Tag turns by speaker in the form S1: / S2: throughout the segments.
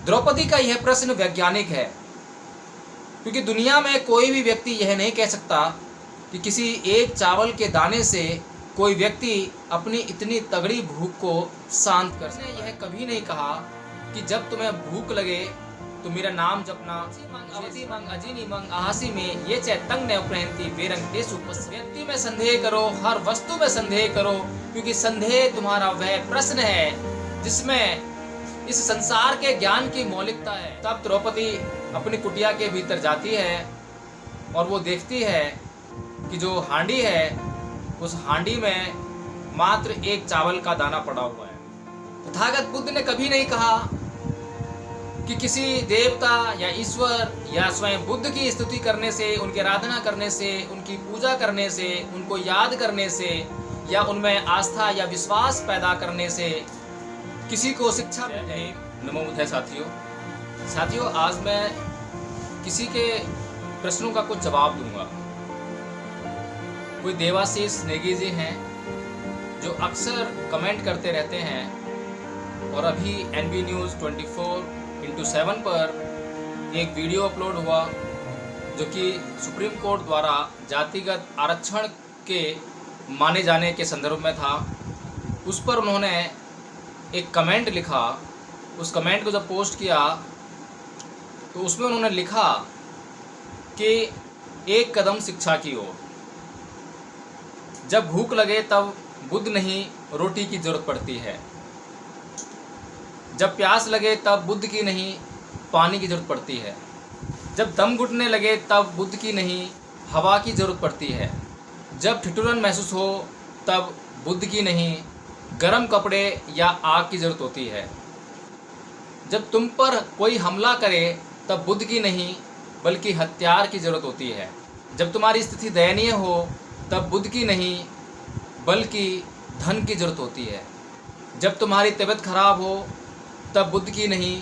S1: द्रौपदी का यह प्रश्न वैज्ञानिक है, क्योंकि दुनिया में कोई भी व्यक्ति यह नहीं कह सकता कि किसी एक चावल के दाने से कोई व्यक्ति अपनी इतनी तगड़ी भूख को शांत कर सके। उसने यह कभी नहीं कहा कि जब तुम्हें भूख लगे तो मेरा नाम जपना। आहासी में ये चैतंग ने उपरंती बेरंग तेसु व्यक्ति में संदेह करो, हर वस्तु में संदेह करो, क्योंकि संदेह तुम्हारा वह प्रश्न है जिसमें इस संसार के ज्ञान की मौलिकता है। तब द्रौपदी अपनी कुटिया के भीतर जाती है और वो देखती है कि जो हांडी है उस हांडी में मात्र एक चावल का दाना पड़ा हुआ है। तथागत बुद्ध ने कभी नहीं कहा कि किसी देवता या ईश्वर या स्वयं बुद्ध की स्तुति करने से, उनकी आराधना करने से, उनकी पूजा करने से, उनको याद करने से या उनमें आस्था या विश्वास पैदा करने से किसी को शिक्षा मिल जाए। नमो बुद्धाय साथियों, आज मैं किसी के प्रश्नों का कुछ जवाब दूंगा। कोई देवाशीष नेगी जी हैं जो अक्सर कमेंट करते रहते हैं, और अभी NB News 24/7 पर एक वीडियो अपलोड हुआ जो कि सुप्रीम कोर्ट द्वारा जातिगत आरक्षण के माने जाने के संदर्भ में था। उस पर उन्होंने एक कमेंट लिखा। उस कमेंट को जब पोस्ट किया तो उसमें उन्होंने लिखा कि एक कदम शिक्षा की ओर, जब भूख लगे तब बुद्ध नहीं रोटी की जरूरत पड़ती है, जब प्यास लगे तब बुद्ध की नहीं पानी की जरूरत पड़ती है, जब दम घुटने लगे तब बुद्ध की नहीं हवा की जरूरत पड़ती है, जब ठिठुरन महसूस हो तब बुद्ध की नहीं गर्म कपड़े या आग की जरूरत होती है, जब तुम पर कोई हमला करे तब बुद्ध की नहीं बल्कि हथियार की जरूरत होती है, जब तुम्हारी स्थिति दयनीय हो तब बुद्ध की नहीं बल्कि धन की जरूरत होती है, जब तुम्हारी तबीयत खराब हो तब बुद्ध की नहीं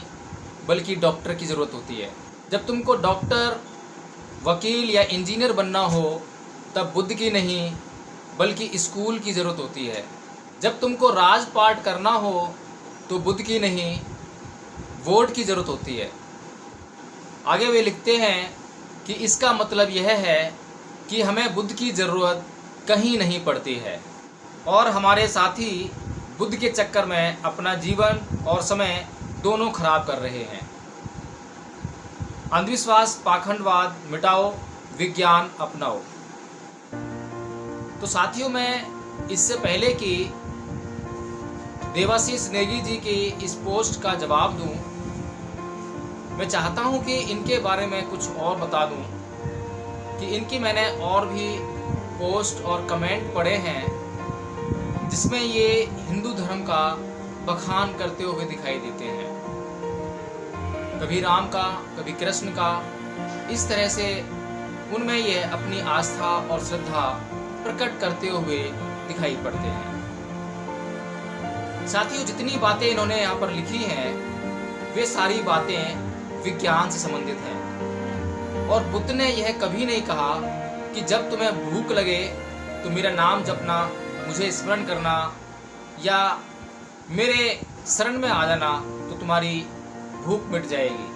S1: बल्कि डॉक्टर की ज़रूरत होती है, जब तुमको डॉक्टर, वकील या इंजीनियर बनना हो तब बुद्ध की नहीं बल्कि स्कूल की ज़रूरत होती है, जब तुमको राजपाट करना हो तो बुद्ध की नहीं वोट की ज़रूरत होती है। आगे वे लिखते हैं कि इसका मतलब यह है कि हमें बुद्ध की ज़रूरत कहीं नहीं पड़ती है और हमारे साथी बुद्ध के चक्कर में अपना जीवन और समय दोनों खराब कर रहे हैं। अंधविश्वास, पाखंडवाद मिटाओ, विज्ञान अपनाओ। तो साथियों, मैं इससे पहले कि देवाशीष नेगी जी की इस पोस्ट का जवाब दूं, मैं चाहता हूं कि इनके बारे में कुछ और बता दूं कि इनकी मैंने और भी पोस्ट और कमेंट पढ़े हैं जिसमें ये हिंदू धर्म का बखान करते हुए दिखाई देते हैं। कभी राम का, कभी कृष्ण का, इस तरह से उनमें ये अपनी आस्था और श्रद्धा प्रकट करते हुए दिखाई पड़ते हैं। साथियों, जितनी बातें इन्होंने यहाँ पर लिखी हैं वे सारी बातें विज्ञान से संबंधित हैं, और बुद्ध ने यह कभी नहीं कहा कि जब तुम्हें भूख लगे तो मेरा नाम जपना, मुझे स्मरण करना या मेरे शरण में आ जाना तो तुम्हारी भूख मिट जाएगी,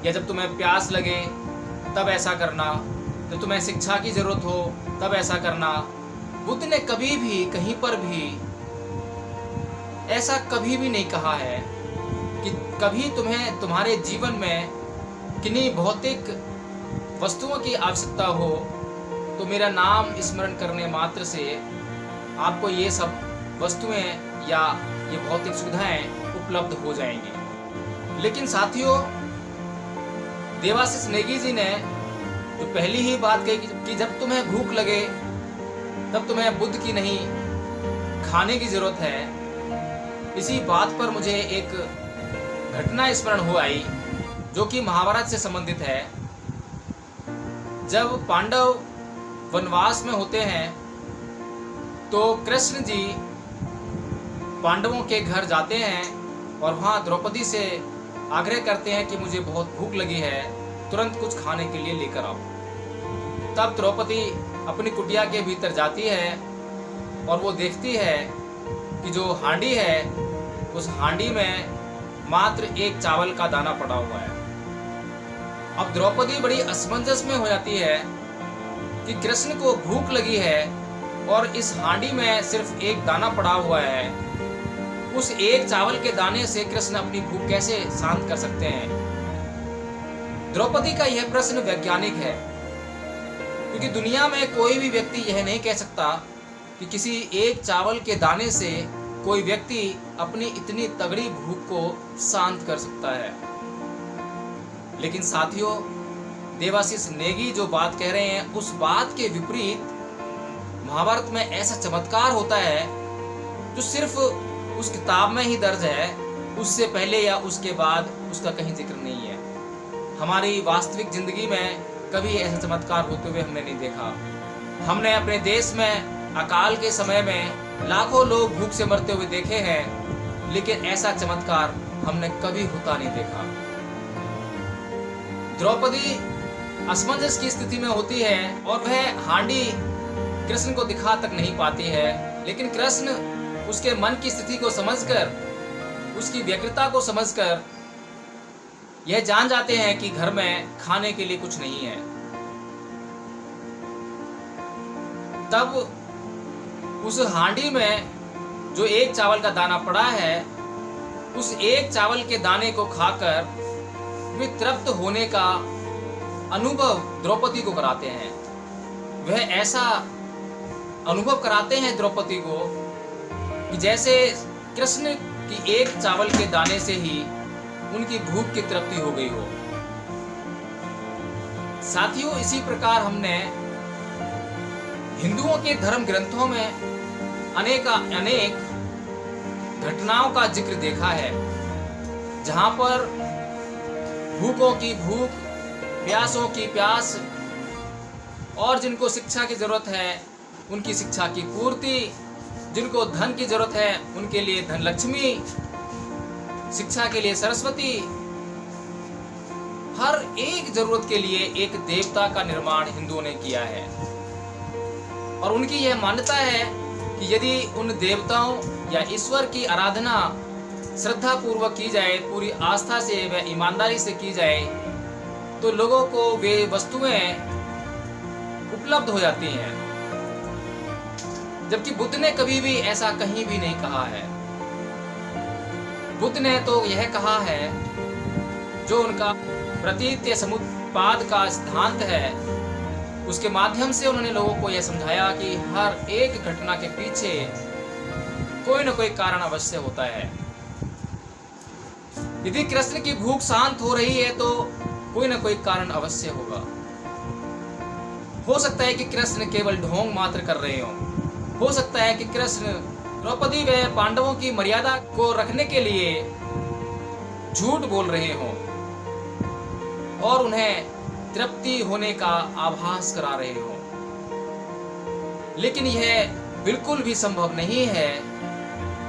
S1: या जब तुम्हें प्यास लगे तब ऐसा करना, जब तुम्हें शिक्षा की ज़रूरत हो तब ऐसा करना। बुद्ध ने कभी भी कहीं पर भी ऐसा कभी भी नहीं कहा है कि कभी तुम्हें तुम्हारे जीवन में किन्हीं भौतिक वस्तुओं की आवश्यकता हो तो मेरा नाम स्मरण करने मात्र से आपको ये सब वस्तुएं या ये भौतिक सुविधाएं उपलब्ध हो जाएंगी। लेकिन साथियों, देवाशीष नेगी जी ने जो पहली ही बात कही कि जब तुम्हें भूख लगे तब तुम्हें बुद्ध की नहीं खाने की जरूरत है, इसी बात पर मुझे एक घटना स्मरण हो आई जो कि महाभारत से संबंधित है। जब पांडव वनवास में होते हैं तो कृष्ण जी पांडवों के घर जाते हैं और वहाँ द्रौपदी से आग्रह करते हैं कि मुझे बहुत भूख लगी है, तुरंत कुछ खाने के लिए लेकर आओ। तब द्रौपदी अपनी कुटिया के भीतर जाती है और वो देखती है कि जो हांडी है उस हांडी में मात्र एक चावल का दाना पड़ा हुआ है। अब द्रौपदी बड़ी असमंजस में हो जाती है कि कृष्ण को भूख लगी है और इस हांडी में सिर्फ एक दाना पड़ा हुआ है। उस एक चावल के दाने से कृष्ण अपनी भूख कैसे शांत कर सकते हैं? द्रौपदी का यह प्रश्न वैज्ञानिक है, क्योंकि दुनिया में कोई भी व्यक्ति यह नहीं कह सकता कि किसी एक चावल के दाने से कोई व्यक्ति अपनी इतनी तगड़ी भूख को शांत कर सकता है। लेकिन साथियों, देवाशीष नेगी जो बात कह रहे हैं उस बात के विपरीत महाभारत में ऐसा चमत्कार होता है जो सिर्फ उस किताब में ही दर्ज है, उससे पहले या उसके बाद उसका कहीं जिक्र नहीं है। हमारी वास्तविक जिंदगी में कभी ऐसा चमत्कार होते हुए हमने नहीं देखा। हमने अपने देश में अकाल के समय में लाखों लोग भूख से मरते हुए देखे हैं, लेकिन ऐसा चमत्कार हमने कभी होता नहीं देखा। द्रौपदी असमंजस की स्थिति में होती है और वह हांडी कृष्ण को दिखा तक नहीं पाती है, लेकिन कृष्ण उसके मन की स्थिति को समझकर, उसकी व्यग्रता को समझकर यह जान जाते हैं कि घर में खाने के लिए कुछ नहीं है। तब उस हांडी में जो एक चावल का दाना पड़ा है, उस एक चावल के दाने को खाकर वे तृप्त होने का अनुभव द्रौपदी को कराते हैं। वह ऐसा अनुभव कराते हैं द्रौपदी को कि जैसे कृष्ण की एक चावल के दाने से ही उनकी भूख की तृप्ति हो गई हो। साथियों, इसी प्रकार हमने हिंदुओं के धर्म ग्रंथों में अनेक घटनाओं का जिक्र देखा है, जहां पर भूखों की भूख, प्यासों की प्यास और जिनको शिक्षा की जरूरत है उनकी शिक्षा की पूर्ति, जिनको धन की जरूरत है उनके लिए धन लक्ष्मी, शिक्षा के लिए सरस्वती, हर एक जरूरत के लिए एक देवता का निर्माण हिंदुओं ने किया है। और उनकी यह मान्यता है कि यदि उन देवताओं या ईश्वर की आराधना श्रद्धा पूर्वक की जाए, पूरी आस्था से व ईमानदारी से की जाए, तो लोगों को वे वस्तुएं उपलब्ध हो जाती हैं। जबकि बुद्ध ने कभी भी ऐसा कहीं भी नहीं कहा है। बुद्ध ने तो यह कहा है, जो उनका प्रतीत्य समुत्पाद का सिद्धांत है, उसके माध्यम से उन्होंने लोगों को यह समझाया कि हर एक घटना के पीछे कोई न कोई कारण अवश्य होता है। यदि कृष्ण की भूख शांत हो रही है तो कोई न कोई कारण अवश्य होगा। हो सकता है कि कृष्ण केवल ढोंग मात्र कर रहे हो सकता है कि कृष्ण द्रौपदी व पांडवों की मर्यादा को रखने के लिए झूठ बोल रहे हों और उन्हें तृप्ति होने का आभास करा रहे हों। लेकिन यह बिल्कुल भी संभव नहीं है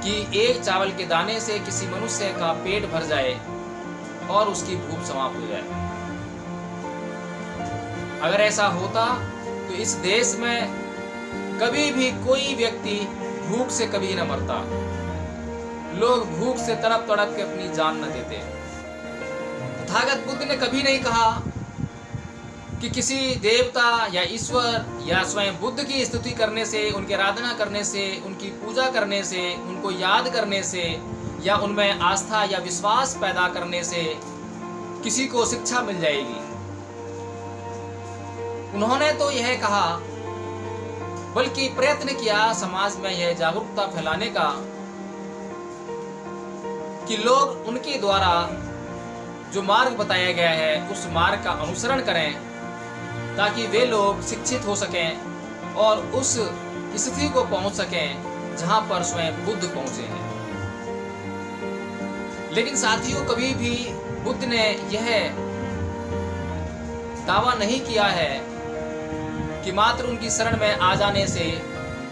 S1: कि एक चावल के दाने से किसी मनुष्य का पेट भर जाए और उसकी भूख समाप्त हो जाए। अगर ऐसा होता तो इस देश में कभी भी कोई व्यक्ति भूख से कभी न मरता, लोग भूख से तड़प तड़प के अपनी जान न देते। तथागत बुद्ध ने कभी नहीं कहा कि किसी देवता या ईश्वर या स्वयं बुद्ध की स्तुति करने से, उनकी आराधना करने से, उनकी पूजा करने से, उनको याद करने से या उनमें आस्था या विश्वास पैदा करने से किसी को शिक्षा मिल जाएगी। उन्होंने तो यह कहा, बल्कि प्रयत्न किया समाज में यह जागरूकता फैलाने का कि लोग उनके द्वारा जो मार्ग बताया गया है उस मार्ग का अनुसरण करें, ताकि वे लोग शिक्षित हो सकें और उस स्थिति को पहुंच सकें जहां पर स्वयं बुद्ध पहुंचे हैं। लेकिन साथियों, कभी भी बुद्ध ने यह दावा नहीं किया है कि मात्र उनकी शरण में आ जाने से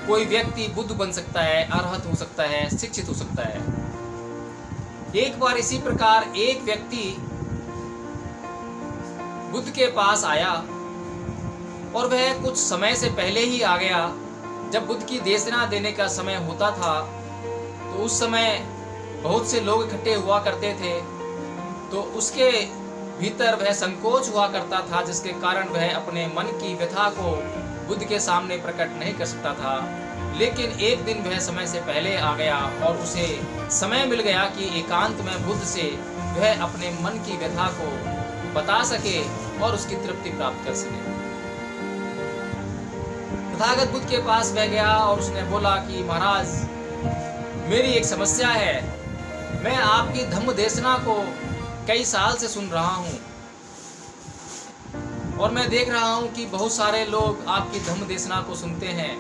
S1: कोई व्यक्ति बुद्ध बन सकता है, अरहत हो सकता है, शिक्षित हो सकता है। एक बार इसी प्रकार एक व्यक्ति बुद्ध के पास आया और वह कुछ समय से पहले ही आ गया। जब बुद्ध की देशना देने का समय होता था तो उस समय बहुत से लोग इकट्ठे हुआ करते थे, तो उसके भीतर वह संकोच हुआ करता था, जिसके कारण वह अपने मन की व्यथा को बुद्ध के सामने प्रकट नहीं कर सकता था। लेकिन एक दिन वह समय से पहले आ गया और उसे समय मिल गया कि एकांत में बुद्ध से वह अपने मन की व्यथा को बता सके और उसकी तृप्ति प्राप्त कर सके। तथागत बुद्ध के पास वह गया और उसने बोला कि महाराज, मेरी एक समस्या है। मैं आपकी धम्म देशना को कई साल से सुन रहा हूँ और मैं देख रहा हूँ कि बहुत सारे लोग आपकी धम्म देशना को सुनते हैं,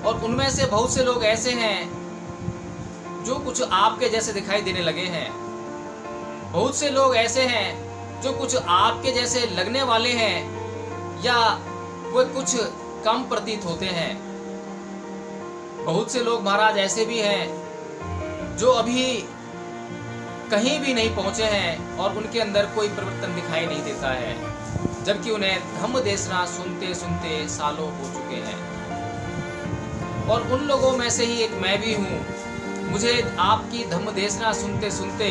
S1: और उनमें से बहुत से लोग ऐसे हैं जो कुछ आपके जैसे दिखाई देने लगे हैं। बहुत से लोग ऐसे हैं जो कुछ आपके जैसे लगने वाले हैं या वो कुछ कम प्रतीत होते हैं। बहुत से लोग महाराज ऐसे भी हैं जो अभी कहीं भी नहीं पहुंचे हैं और उनके अंदर कोई परिवर्तन दिखाई नहीं देता है, जबकि उन्हें धम्म देशना सुनते सुनते सालों हो चुके हैं। और उन लोगों में से ही एक मैं भी हूँ। मुझे आपकी धम्म देशना सुनते सुनते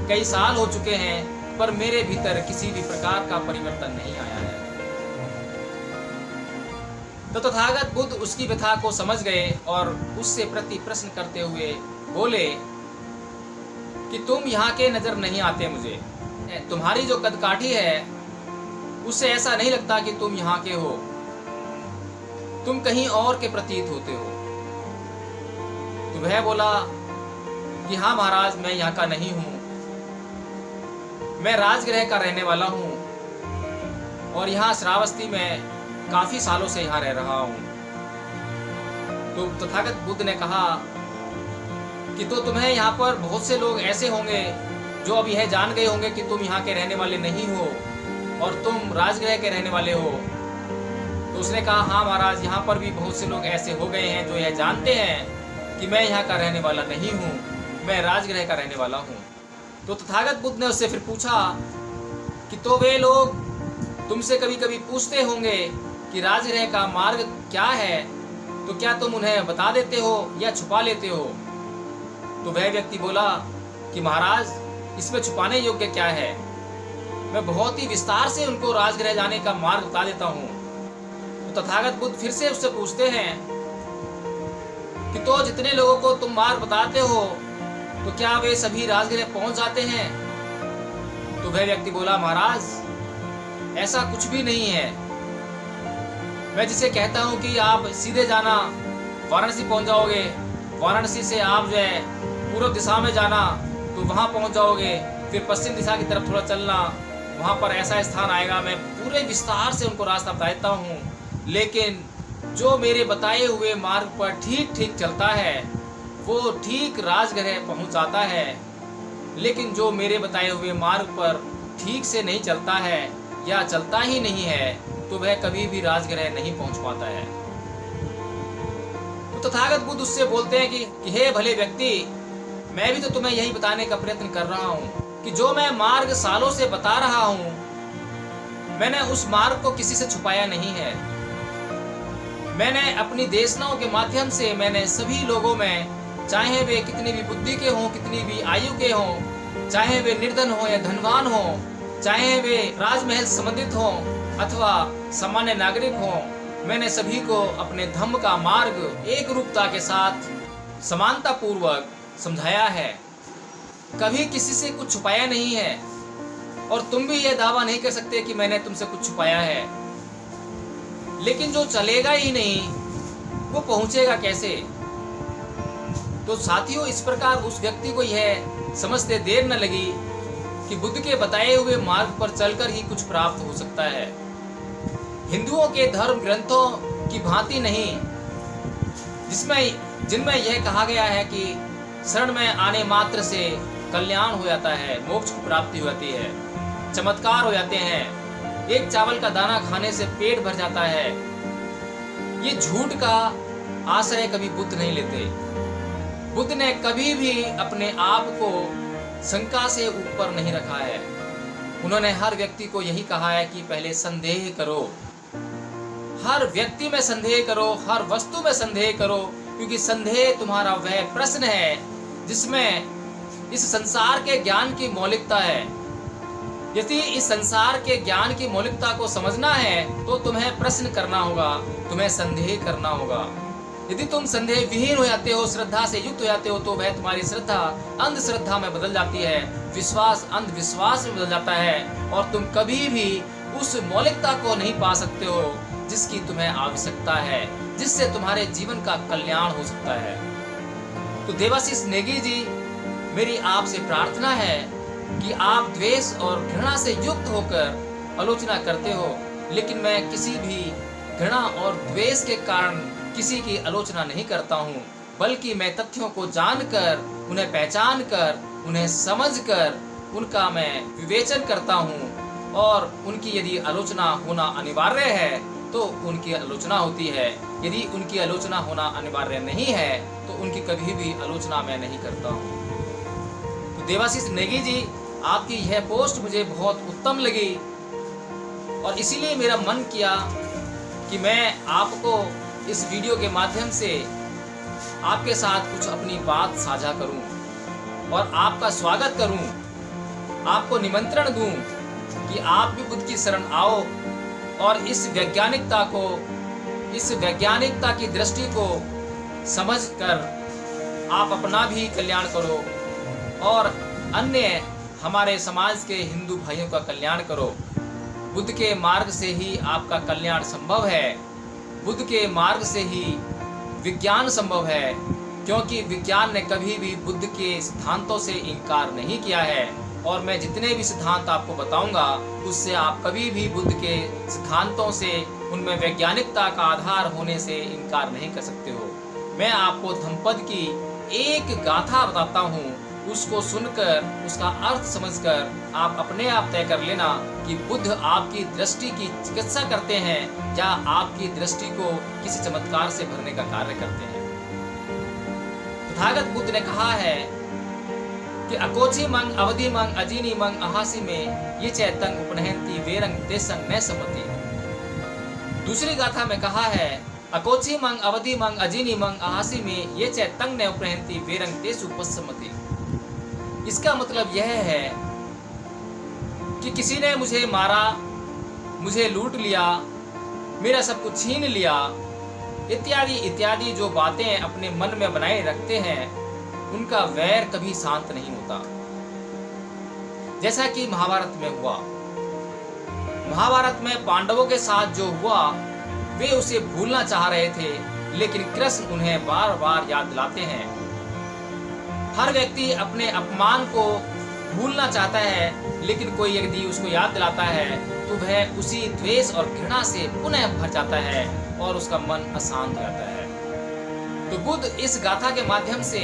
S1: कई साल हो चुके हैं, पर मेरे भीतर किसी भी प्रकार का परिवर्तन नहीं आया है। तो तथागत बुद्ध उसकी व्यथा को समझ गए और उससे प्रति प्रश्न करते हुए बोले कि तुम यहाँ के नजर नहीं आते मुझे। तुम्हारी जो कदकाठी है उससे ऐसा नहीं लगता कि तुम यहाँ के हो, तुम कहीं और के प्रतीत होते हो। तो वह बोला कि हाँ महाराज, मैं यहाँ का नहीं हूँ, मैं राजगृह का रहने वाला हूँ और यहाँ श्रावस्ती में काफी सालों से यहाँ रह रहा हूँ। तो तथागत बुद्ध ने कहा कि तो तुम्हें यहाँ पर बहुत से लोग ऐसे होंगे जो अब यह जान गए होंगे कि तुम यहाँ के रहने वाले नहीं हो और तुम राजगृह के रहने वाले हो। तो उसने कहा हाँ महाराज, यहाँ पर भी बहुत से लोग ऐसे हो गए हैं जो यह जानते हैं कि मैं यहाँ का रहने वाला नहीं हूँ, मैं राजगृह का रहने वाला हूँ। तो तथागत बुद्ध ने उससे फिर पूछा कि तो वे लोग तुमसे कभी कभी पूछते होंगे कि राजगृह का मार्ग क्या है, तो क्या तुम उन्हें बता देते हो या छुपा लेते हो? तो वह व्यक्ति बोला कि महाराज, इसमें छुपाने योग्य क्या है, मैं बहुत ही विस्तार से उनको राजगृह जाने का मार्ग बता देता हूँ। तो तथागत बुद्ध फिर से उससे पूछते हैं कि तो जितने लोगों को तुम मार्ग बताते हो तो क्या वे सभी राजगृह पहुंच जाते हैं? तो वह व्यक्ति बोला महाराज, ऐसा कुछ भी नहीं है। मैं जिसे कहता हूं कि आप सीधे जाना, वाराणसी पहुंच जाओगे, वाराणसी से आप जो है पूर्व दिशा में जाना तो वहां पहुंच जाओगे, फिर पश्चिम दिशा की तरफ थोड़ा चलना, वहां पर ऐसा स्थान आएगा। मैं पूरे विस्तार से उनको रास्ता बता देता हूँ, लेकिन जो मेरे बताए हुए मार्ग पर ठीक ठीक चलता है वो ठीक राजगृह पहुंच जाता है, लेकिन जो मेरे बताए हुए मार्ग पर ठीक से नहीं चलता है या चलता ही नहीं है तो वह कभी भी राजगृह नहीं पहुंच पाता है। तो तथागत बुद्ध उससे बोलते हैं कि हे भले व्यक्ति, मैं भी तो तुम्हें यही बताने का प्रयत्न कर रहा हूँ कि जो मैं मार्ग सालों से बता रहा हूँ, मैंने उस मार्ग को किसी से छुपाया नहीं है। मैंने अपनी देशनाओं के माध्यम से मैंने सभी लोगों में, चाहे वे कितनी भी बुद्धि के हों, कितनी भी आयु के हों, चाहे वे निर्धन हों या धनवान हों, चाहे वे राजमहल संबंधित हों अथवा सामान्य नागरिक हों, मैंने सभी को अपने धम्म का मार्ग एक रूपता के साथ समानता पूर्वक समझाया है। कभी किसी से कुछ छुपाया नहीं है और तुम भी यह दावा नहीं कर सकते कि मैंने तुमसे कुछ छुपाया है। लेकिन जो चलेगा ही नहीं वो पहुंचेगा कैसे? तो साथियों, इस प्रकार उस व्यक्ति को यह समझते देर न लगी कि बुद्ध के बताए हुए मार्ग पर चलकर ही कुछ प्राप्त हो सकता है। हिंदुओं के धर्म ग्रंथों की भांति नहीं, जिनमें यह कहा गया है कि शरण में आने मात्र से कल्याण हो जाता है, मोक्ष की प्राप्ति हो जाती है, चमत्कार हो जाते हैं, एक चावल का दाना खाने से पेट भर जाता है। ये झूठ का आश्रय कभी बुद्ध नहीं लेते। बुद्ध ने कभी भी अपने आप को शंका से ऊपर नहीं रखा है। उन्होंने हर व्यक्ति को यही कहा है कि पहले संदेह करो, हर व्यक्ति में संदेह करो, हर वस्तु में संदेह करो, क्योंकि संदेह तुम्हारा वह प्रश्न है जिसमें इस संसार के ज्ञान की मौलिकता है। यदि इस संसार के ज्ञान की मौलिकता को समझना है तो तुम्हें प्रश्न करना होगा, तुम्हें संदेह करना होगा। यदि तुम संदेह विहीन हो जाते हो, श्रद्धा से युक्त हो जाते हो, तो वह तुम्हारी श्रद्धा अंधश्रद्धा में बदल जाती है, विश्वास अंधविश्वास में बदल जाता है, और तुम कभी भी उस मौलिकता को नहीं पा सकते हो जिसकी तुम्हें आवश्यकता है, जिससे तुम्हारे जीवन का कल्याण हो सकता है। तो देवाशीष नेगी जी, मेरी आपसे प्रार्थना है कि आप द्वेष और घृणा से युक्त होकर आलोचना करते हो, लेकिन मैं किसी भी घृणा और द्वेष के कारण किसी की आलोचना नहीं करता हूँ, बल्कि मैं तथ्यों को जानकर, उन्हें पहचान कर, उन्हें समझकर उनका मैं विवेचन करता हूँ, और उनकी यदि आलोचना होना अनिवार्य है तो उनकी आलोचना होती है। यदि उनकी आलोचना होना अनिवार्य नहीं है तो उनकी कभी भी आलोचना मैं नहीं करता हूँ। तो देवाशीष नेगी जी, आपकी यह पोस्ट मुझे बहुत उत्तम लगी, और इसीलिए मेरा मन किया कि मैं आपको इस वीडियो के माध्यम से आपके साथ कुछ अपनी बात साझा करूं और आपका स्वागत करूं, आपको निमंत्रण दूं कि आप भी बुद्ध की शरण आओ और इस वैज्ञानिकता की दृष्टि को समझकर आप अपना भी कल्याण करो और अन्य हमारे समाज के हिंदू भाइयों का कल्याण करो। बुद्ध के मार्ग से ही आपका कल्याण संभव है, बुद्ध के मार्ग से ही विज्ञान संभव है, क्योंकि विज्ञान ने कभी भी बुद्ध के सिद्धांतों से इनकार नहीं किया है, और मैं जितने भी सिद्धांत आपको बताऊंगा उससे आप कभी भी बुद्ध के सिद्धांतों से, उनमें वैज्ञानिकता का आधार होने से इनकार नहीं कर सकते हो। मैं आपको धम्मपद की एक गाथा बताता हूँ, उसको सुनकर, उसका अर्थ समझकर आप अपने आप तय कर लेना कि बुद्ध आपकी दृष्टि की चिकित्सा करते हैं या आपकी दृष्टि को किसी चमत्कार से भरने का कार्य करते हैं। तथागत बुद्ध ने कहा है कि अकोची मंग अवधि मंग अजीनी मंग अहासी में ये चैतंग उपनहंती वेरंग तेसंग न समति। दूसरी गाथा में कहा है अकोची मंग अवधि मंग अजीनी मंग अहासी में ये चैतंग न उपनहंती वेरंग तेसु पस्समति। इसका मतलब यह है कि किसी ने मुझे मारा, मुझे लूट लिया, मेरा सब कुछ छीन लिया, इत्यादि इत्यादि जो बातें अपने मन में बनाए रखते हैं, उनका वैर कभी शांत नहीं होता। जैसा कि महाभारत में हुआ, महाभारत में पांडवों के साथ जो हुआ वे उसे भूलना चाह रहे थे, लेकिन कृष्ण उन्हें बार बार याद दिलाते हैं। हर व्यक्ति अपने अपमान को भूलना चाहता है, लेकिन कोई यदि उसको याद दिलाता है तो वह उसी द्वेष और घृणा से पुनः भर जाता है और उसका मन अशांत हो जाता है। तो बुद्ध इस गाथा के माध्यम से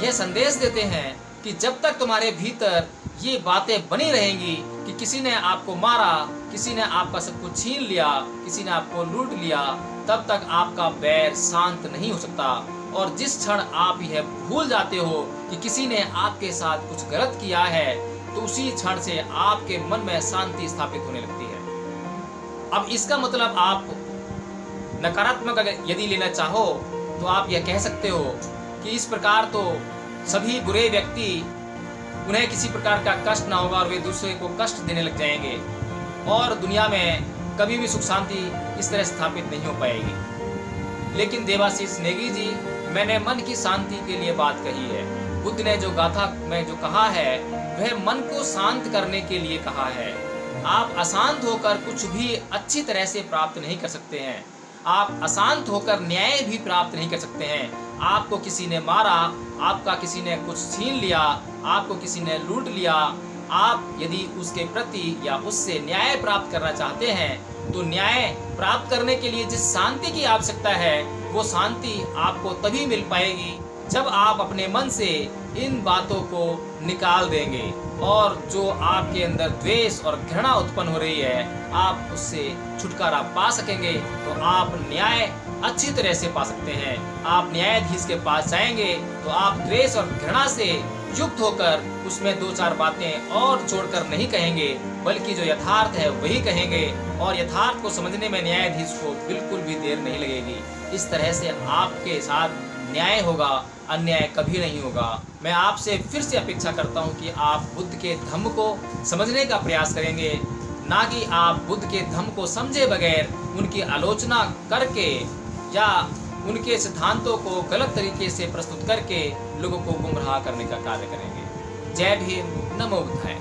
S1: यह संदेश देते हैं कि जब तक तुम्हारे भीतर ये बातें बनी रहेंगी कि किसी ने आपको मारा, किसी ने आपका सब कुछ छीन लिया, किसी ने आपको लूट लिया, तब तक आपका वैर शांत नहीं हो सकता। और जिस क्षण आप यह भूल जाते हो कि किसी ने आपके साथ कुछ गलत किया है, तो उसी क्षण से आपके मन में शांति स्थापित होने लगती है। अब इसका मतलब आप नकारात्मक अगर यदि लेना चाहो तो आप यह कह सकते हो कि इस प्रकार तो सभी बुरे व्यक्ति, उन्हें किसी प्रकार का कष्ट ना होगा और वे दूसरे को कष्ट देने लग जाएंगे और दुनिया में कभी भी सुख शांति इस तरह स्थापित नहीं हो पाएगी। लेकिन देवाशीष नेगी जी, मैंने मन की शांति के लिए बात कही है। बुद्ध ने जो गाथा में जो कहा है वह मन को शांत करने के लिए कहा है। आप अशांत होकर कुछ भी अच्छी तरह से प्राप्त नहीं कर सकते हैं। आप अशांत होकर न्याय भी प्राप्त नहीं कर सकते हैं। आपको किसी ने मारा, आपका किसी ने कुछ छीन लिया, आपको किसी ने लूट लिया, आप यदि उसके प्रति या उससे न्याय प्राप्त करना चाहते हैं तो न्याय प्राप्त करने के लिए जिस शांति की आवश्यकता है वो शांति आपको तभी मिल पाएगी जब आप अपने मन से इन बातों को निकाल देंगे और जो आपके अंदर द्वेष और घृणा उत्पन्न हो रही है आप उससे छुटकारा पा सकेंगे। तो आप न्याय अच्छी तरह से पा सकते हैं। आप न्यायाधीश के पास जाएंगे तो आप द्वेष और घृणा से युक्त होकर उसमें दो चार बातें और जोड़कर नहीं कहेंगे, बल्कि जो यथार्थ है वही कहेंगे और यथार्थ को समझने में न्यायाधीश को बिल्कुल भी देर नहीं लगेगी। इस तरह से आपके साथ न्याय होगा अन्याय कभी नहीं होगा। मैं आपसे फिर से अपेक्षा करता हूँ कि आप बुद्ध के धम्म को समझने का प्रयास करेंगे, ना कि आप बुद्ध के धम्म को समझे बगैर उनकी आलोचना करके या उनके सिद्धांतों को गलत तरीके से प्रस्तुत करके लोगों को गुमराह करने का कार्य करेंगे। जय भीम, नमो बुद्धाय।